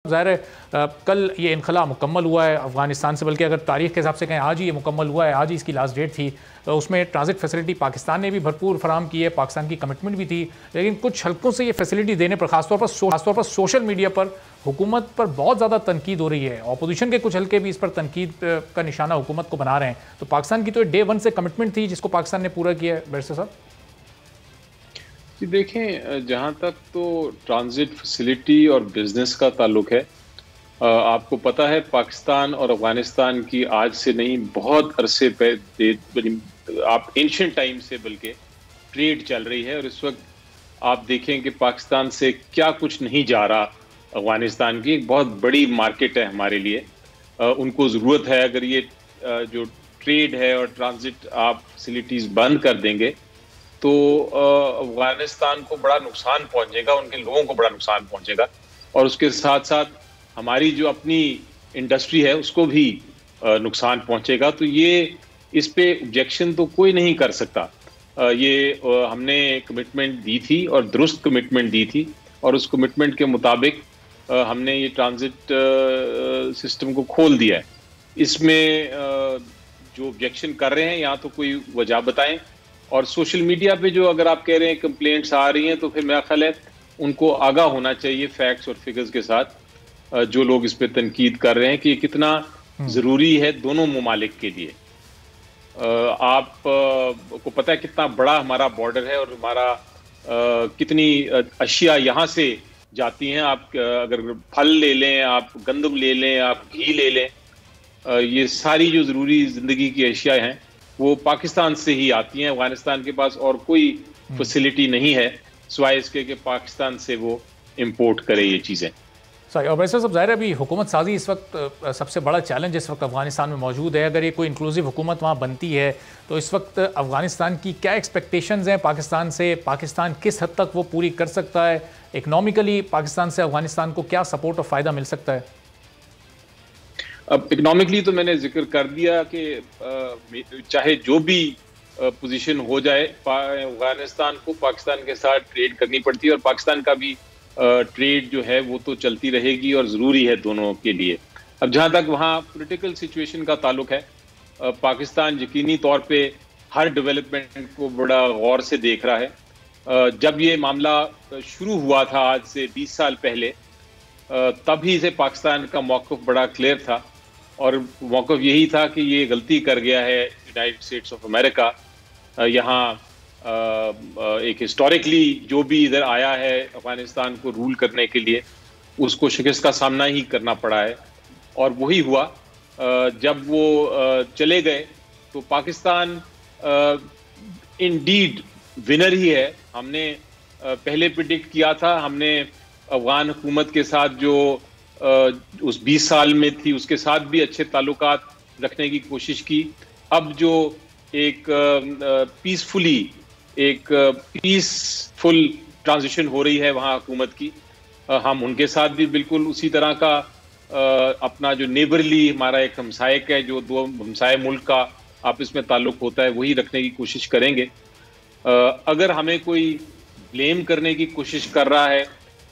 ज़ाहिर है कल ये इनखला मुकम्मल हुआ है अफ़गानिस्तान से, बल्कि अगर तारीख़ के हिसाब से कहें आज ही ये मुकम्मल हुआ है, आज ही इसकी लास्ट डेट थी। तो उसमें ट्रांजिट फैसिलिटी पाकिस्तान ने भी भरपूर फराहम की है, पाकिस्तान की कमिटमेंट भी थी, लेकिन कुछ हल्कों से ये फैसिलिटी देने पर खासतौर पर सोशल मीडिया पर हुकूमत पर बहुत ज़्यादा तनकीद हो रही है। अपोजिशन के कुछ हल्के भी इस पर तनकीद का निशाना हुकूमत को बना रहे हैं। तो पाकिस्तान की तो डे वन से कमिटमेंट थी जिसको पाकिस्तान ने पूरा किया है। बैरिस्टर साहब जी देखें, जहाँ तक तो ट्रांजिट फैसिलिटी और बिजनेस का ताल्लुक है, आपको पता है पाकिस्तान और अफगानिस्तान की आज से नहीं बहुत अरसे आप एंशिएंट टाइम से बल्कि ट्रेड चल रही है। और इस वक्त आप देखें कि पाकिस्तान से क्या कुछ नहीं जा रहा। अफगानिस्तान की एक बहुत बड़ी मार्केट है हमारे लिए। उनको ज़रूरत है, अगर ये जो ट्रेड है और ट्रांजिट आप फैसिलिटीज़ बंद कर देंगे तो अफगानिस्तान को बड़ा नुकसान पहुंचेगा, उनके लोगों को बड़ा नुकसान पहुंचेगा। और उसके साथ साथ हमारी जो अपनी इंडस्ट्री है उसको भी नुकसान पहुंचेगा। तो ये इस पे ऑब्जेक्शन तो कोई नहीं कर सकता। ये हमने कमिटमेंट दी थी और दुरुस्त कमिटमेंट दी थी, और उस कमिटमेंट के मुताबिक हमने ये ट्रांजिट सिस्टम को खोल दिया है। इसमें जो ऑब्जेक्शन कर रहे हैं या तो कोई वजह बताएं, और सोशल मीडिया पे जो अगर आप कह रहे हैं कंप्लेंट्स आ रही हैं तो फिर मेरा ख्याल है उनको आगाह होना चाहिए फैक्ट्स और फिगर्स के साथ, जो लोग इस पे तनकीद कर रहे हैं कि ये कितना ज़रूरी है दोनों ममालिक के लिए। आप को पता है कितना बड़ा हमारा बॉर्डर है और हमारा कितनी अशिया यहाँ से जाती हैं। आप अगर फल ले लें, आप गंदम ले लें, आप घी ले लें, ये सारी जो ज़रूरी ज़िंदगी की अशिया हैं वो पाकिस्तान से ही आती हैं। अफगानिस्तान के पास और कोई फैसिलिटी नहीं है सिवाय इसके कि पाकिस्तान से वो इंपोर्ट करे ये चीज़ें। सही। और वैसे सब ज़ाहिर है अभी हुकूमत साजी इस वक्त सबसे बड़ा चैलेंज इस वक्त अफगानिस्तान में मौजूद है। अगर ये कोई इंक्लूसिव हुकूमत वहाँ बनती है तो इस वक्त अफगानिस्तान की क्या एक्सपेक्टेशंस हैं पाकिस्तान से, पाकिस्तान किस हद तक वो पूरी कर सकता है? इकनॉमिकली पाकिस्तान से अफगानिस्तान को क्या सपोर्ट और फ़ायदा मिल सकता है? अब इकनॉमिकली तो मैंने जिक्र कर दिया कि चाहे जो भी पोजीशन हो जाए, अफगानिस्तान को पाकिस्तान के साथ ट्रेड करनी पड़ती है, और पाकिस्तान का भी ट्रेड जो है वो तो चलती रहेगी और ज़रूरी है दोनों के लिए। अब जहाँ तक वहाँ पॉलिटिकल सिचुएशन का ताल्लुक है, पाकिस्तान यकीनी तौर पे हर डेवलपमेंट को बड़ा गौर से देख रहा है। जब ये मामला शुरू हुआ था आज से 20 साल पहले, तभी से पाकिस्तान का मौक़िफ़ बड़ा क्लियर था, और मौक़िफ़ यही था कि ये गलती कर गया है यूनाइटेड स्टेट्स ऑफ अमेरिका। यहाँ एक हिस्टोरिकली जो भी इधर आया है अफगानिस्तान को रूल करने के लिए, उसको शिकस्त का सामना ही करना पड़ा है। और वही हुआ, जब वो चले गए तो पाकिस्तान इंडीड विनर ही है। हमने पहले प्रिडिक्ट किया था, हमने अफगान हुकूमत के साथ जो उस 20 साल में थी उसके साथ भी अच्छे ताल्लुकात रखने की कोशिश की। अब जो एक पीसफुल ट्रांजिशन हो रही है वहाँ हुकूमत की, हम उनके साथ भी बिल्कुल उसी तरह का अपना जो नेबरली हमारा एक हमसायक है, जो दो हमसाय मुल्क का आपस में ताल्लुक होता है, वही रखने की कोशिश करेंगे। अगर हमें कोई ब्लेम करने की कोशिश कर रहा है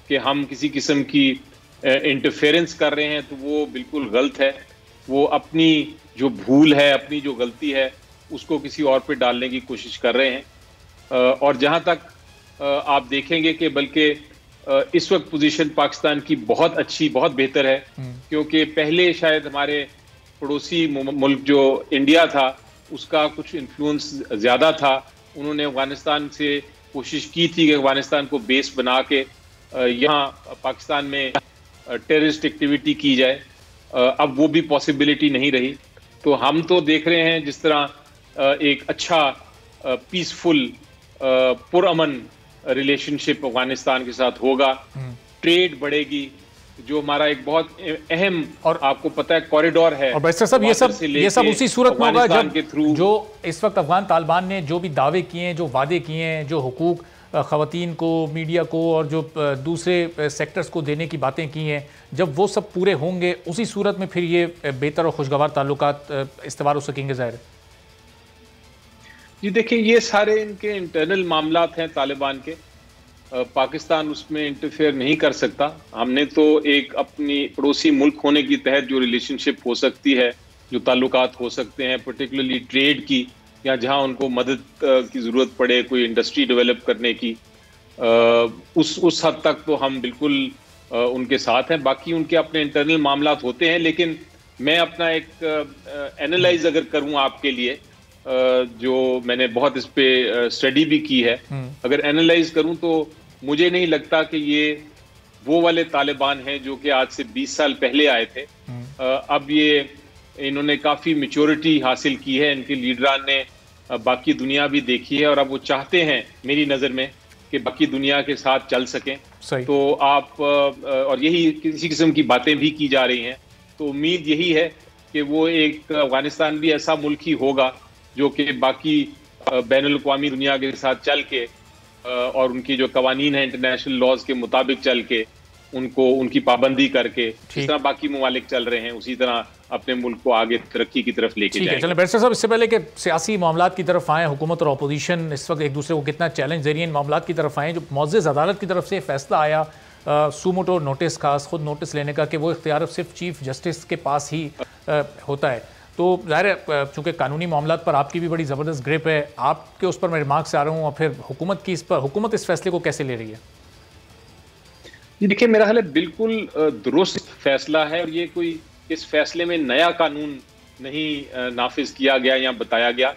कि हम किसी किस्म की इंटरफेरेंस कर रहे हैं तो वो बिल्कुल गलत है। वो अपनी जो भूल है, अपनी जो गलती है, उसको किसी और पे डालने की कोशिश कर रहे हैं। और जहाँ तक आप देखेंगे कि बल्कि इस वक्त पोजीशन पाकिस्तान की बहुत अच्छी, बहुत बेहतर है, क्योंकि पहले शायद हमारे पड़ोसी मुल्क जो इंडिया था उसका कुछ इन्फ्लुएंस ज़्यादा था। उन्होंने अफगानिस्तान से कोशिश की थी कि अफगानिस्तान को बेस बना के यहाँ पाकिस्तान में टेररिस्ट एक्टिविटी की जाए। अब वो भी पॉसिबिलिटी नहीं रही। तो हम तो देख रहे हैं जिस तरह एक अच्छा पीसफुल पुरअमन रिलेशनशिप अफगानिस्तान के साथ होगा, ट्रेड बढ़ेगी, जो हमारा एक बहुत अहम और आपको पता है कॉरिडोर है। और बैरिस्टर साहब ये सब उसी सूरत में होगा जब जो इस वक्त अफगान तालिबान ने जो भी दावे किए हैं, जो वादे किए हैं, जो हुकूक ख़वातीन को, मीडिया को और जो दूसरे सेक्टर्स को देने की बातें की हैं, जब वो सब पूरे होंगे उसी सूरत में फिर ये बेहतर और खुशगवार ताल्लुकात इस्तेवार हो सकेंगे। ज़ाहिर जी देखिए, ये सारे इनके इंटरनल मामलात हैं तालिबान के। पाकिस्तान उसमें इंटरफेयर नहीं कर सकता। हमने तो एक अपनी पड़ोसी मुल्क होने की तहत जो रिलेशनशिप हो सकती है, जो ताल्लुकात हो सकते हैं, पर्टिकुलरली ट्रेड की, या जहां उनको मदद की ज़रूरत पड़े कोई इंडस्ट्री डेवलप करने की, उस हद तक तो हम बिल्कुल उनके साथ हैं। बाकी उनके अपने इंटरनल मामलात होते हैं, लेकिन मैं अपना एक एनालाइज अगर करूं आपके लिए, जो मैंने बहुत इस पे स्टडी भी की है, अगर एनालाइज करूं तो मुझे नहीं लगता कि ये वो वाले तालिबान हैं जो कि आज से 20 साल पहले आए थे। अब इन्होंने काफ़ी मैच्योरिटी हासिल की है, इनके लीडरान ने बाकी दुनिया भी देखी है और अब वो चाहते हैं मेरी नज़र में कि बाकी दुनिया के साथ चल सकें। तो आप और यही किसी किस्म की बातें भी की जा रही हैं, तो उम्मीद यही है कि वो एक अफगानिस्तान भी ऐसा मुल्क ही होगा जो कि बाकी बैनुल-अक़वामी दुनिया के साथ चल के और उनकी जो कवानीन है इंटरनेशनल लॉज के मुताबिक चल के उनकी पाबंदी करके, जिस तरह बाकी ममालिक चल रहे हैं उसी तरह अपने मुल्क को आगे तरक्की की तरफ लेके जाएंगे। चलें बैरिस्टर साहब, इससे पहले कि सियासी मामलात की तरफ आएँ, हुकूमत और अपोजिशन इस वक्त एक दूसरे को कितना चैलेंज दे रही है, इन मामलात की तरफ आएँ, जो मुअज़्ज़ज़ अदालत की तरफ से फैसला आया सुमोटो नोटिस का, खुद नोटिस लेने का, कि वो इख्तियार सिर्फ चीफ जस्टिस के पास ही होता है, तो ज़ाहिर है चूँकि कानूनी मामलात पर आपकी भी बड़ी ज़बरदस्त ग्रिप है, आपके उस पर मैं रिमार्क्स आ रहा हूँ, और फिर हुकूमत इस फैसले को कैसे ले रही है? जी देखिए, मेरा ख्याल है बिल्कुल दुरुस्त फैसला है, और ये कोई इस फैसले में नया कानून नहीं नाफिज किया गया या बताया गया।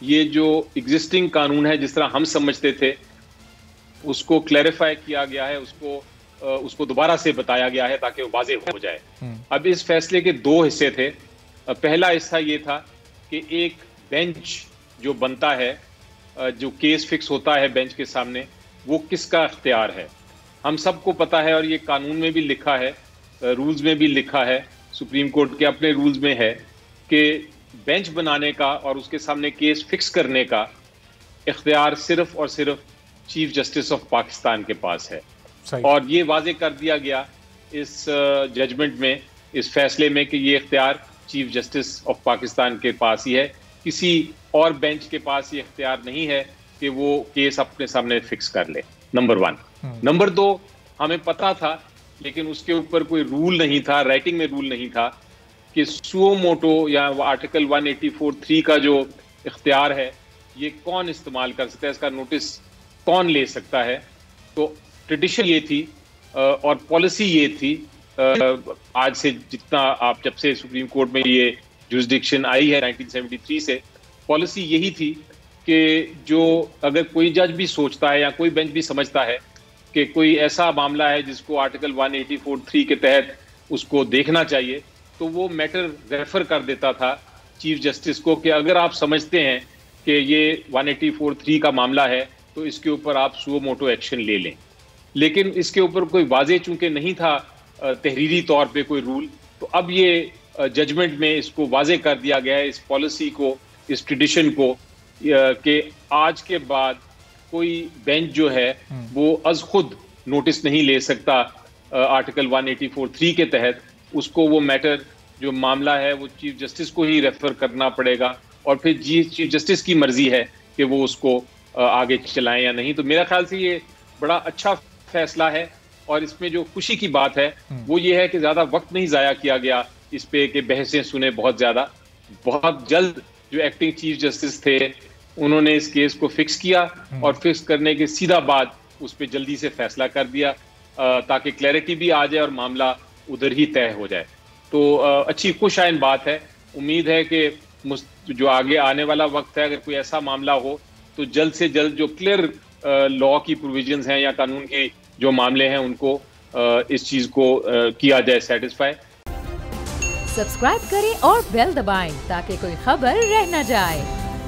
ये जो एग्जिस्टिंग कानून है, जिस तरह हम समझते थे, उसको क्लैरिफाई किया गया है, उसको दोबारा से बताया गया है ताकि वो वाज़ेह हो जाए। अब इस फैसले के दो हिस्से थे। पहला हिस्सा ये था कि एक बेंच जो बनता है, जो केस फिक्स होता है बेंच के सामने, वो किसका इख्तियार है। हम सबको पता है और ये कानून में भी लिखा है, रूल्स में भी लिखा है, सुप्रीम कोर्ट के अपने रूल्स में है कि बेंच बनाने का और उसके सामने केस फिक्स करने का इख्तियार सिर्फ और सिर्फ चीफ जस्टिस ऑफ पाकिस्तान के पास है। और ये वाजे कर दिया गया इस जजमेंट में, इस फैसले में, कि ये इख्तियार चीफ जस्टिस ऑफ पाकिस्तान के पास ही है, किसी और बेंच के पास ये इख्तियार नहीं है कि वो केस अपने सामने फिक्स कर ले। नंबर 1। नंबर 2, हमें पता था लेकिन उसके ऊपर कोई रूल नहीं था, राइटिंग में रूल नहीं था, कि सुओ मोटो या आर्टिकल 184(3) का जो इख्तियार है, ये कौन इस्तेमाल कर सकता है, इसका नोटिस कौन ले सकता है। तो ट्रेडिशन ये थी और पॉलिसी ये थी, आज से जितना आप जब से सुप्रीम कोर्ट में ये जुरिसडिक्शन आई है 1973 से, पॉलिसी यही थी कि जो अगर कोई जज भी सोचता है या कोई बेंच भी समझता है कि कोई ऐसा मामला है जिसको आर्टिकल 184(3) के तहत उसको देखना चाहिए, तो वो मैटर रेफर कर देता था चीफ जस्टिस को कि अगर आप समझते हैं कि ये 184(3) का मामला है तो इसके ऊपर आप सुओ मोटो एक्शन ले लें। लेकिन इसके ऊपर कोई वाजे चूंकि नहीं था तहरीरी तौर पे कोई रूल, तो अब ये जजमेंट में इसको वाजे कर दिया गया है, इस पॉलिसी को, इस ट्रेडिशन को, कि आज के बाद कोई बेंच जो है वो अज खुद नोटिस नहीं ले सकता आर्टिकल 184(3) के तहत। उसको वो मैटर, जो मामला है, वो चीफ जस्टिस को ही रेफर करना पड़ेगा और फिर चीफ जस्टिस की मर्जी है कि वो उसको आगे चलाएं या नहीं। तो मेरा ख्याल से ये बड़ा अच्छा फैसला है, और इसमें जो खुशी की बात है वो ये है कि ज़्यादा वक्त नहीं ज़ाया किया गया इस पे कि बहसें सुने बहुत ज़्यादा। बहुत जल्द जो एक्टिंग चीफ जस्टिस थे उन्होंने इस केस को फिक्स किया, और फिक्स करने के सीधा बाद उस पर जल्दी से फैसला कर दिया ताकि क्लैरिटी भी आ जाए और मामला उधर ही तय हो जाए। तो अच्छी खुशआइन बात है। उम्मीद है कि जो आगे आने वाला वक्त है, अगर कोई ऐसा मामला हो तो जल्द से जल्द जो क्लियर लॉ की प्रोविजंस हैं या कानून के जो मामले हैं उनको इस चीज को किया जाए सेटिस्फाई। सब्सक्राइब करें और बेल दबाएं ताकि कोई खबर रह न जाए।